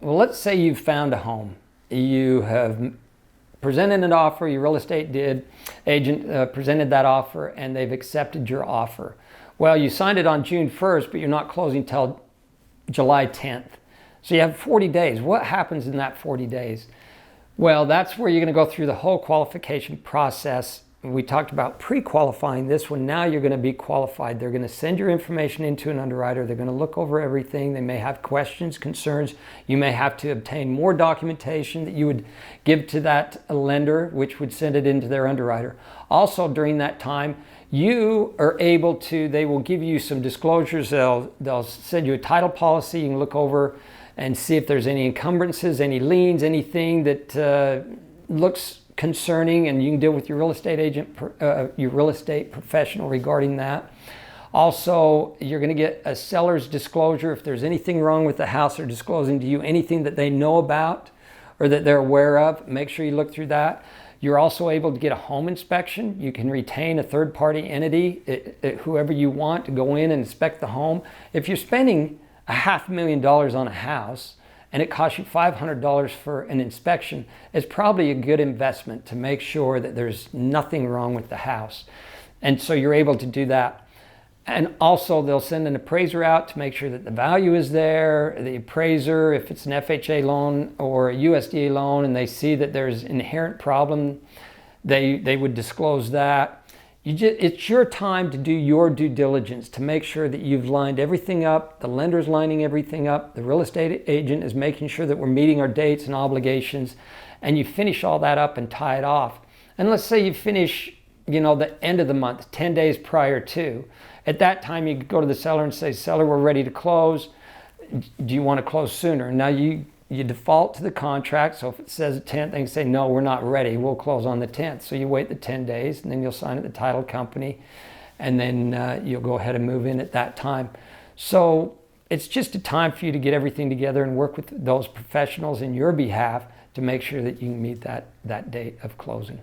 Well, let's say you've found a home. You have presented an offer, your real estate agent presented that offer, and they've accepted your offer. Well, you signed it on June 1st, but you're not closing till July 10th. So you have 40 days. What happens in that 40 days? Well, that's where you're going to go through the whole qualification process. We talked about pre-qualifying this one. Now you're going to be qualified. They're going to send your information into an underwriter. They're going to look over everything. They may have questions, concerns. You may have to obtain more documentation that you would give to that lender, which would send it into their underwriter. Also, during that time, you are able to, they will give you some disclosures. They'll send you a title policy. You can look over and see if there's any encumbrances, any liens, anything that looks concerning, and you can deal with your real estate agent, your real estate professional regarding that. Also, you're going to get a seller's disclosure. If there's anything wrong with the house, they're disclosing to you anything that they know about or that they're aware of. Make sure you look through that. You're also able to get a home inspection. You can retain a third-party entity, whoever you want, to go in and inspect the home. If you're spending $500,000 on a house, and it costs you $500 for an inspection, it's probably a good investment to make sure that there's nothing wrong with the house. And so you're able to do that. And also they'll send an appraiser out to make sure that the value is there. The appraiser, if it's an FHA loan or a USDA loan and they see that there's inherent problem, they would disclose that. It's your time to do your due diligence to make sure that you've lined everything up, the lender's lining everything up, the real estate agent is making sure that we're meeting our dates and obligations, and you finish all that up and tie it off. And let's say you finish, the end of the month, 10 days prior to. At that time, you go to the seller and say, seller, we're ready to close. Do you want to close sooner? Now you default to the contract. So if it says the 10th, they can say, no, we're not ready. We'll close on the 10th. So you wait the 10 days and then you'll sign at the title company and then you'll go ahead and move in at that time. So it's just a time for you to get everything together and work with those professionals in your behalf to make sure that you can meet that date of closing.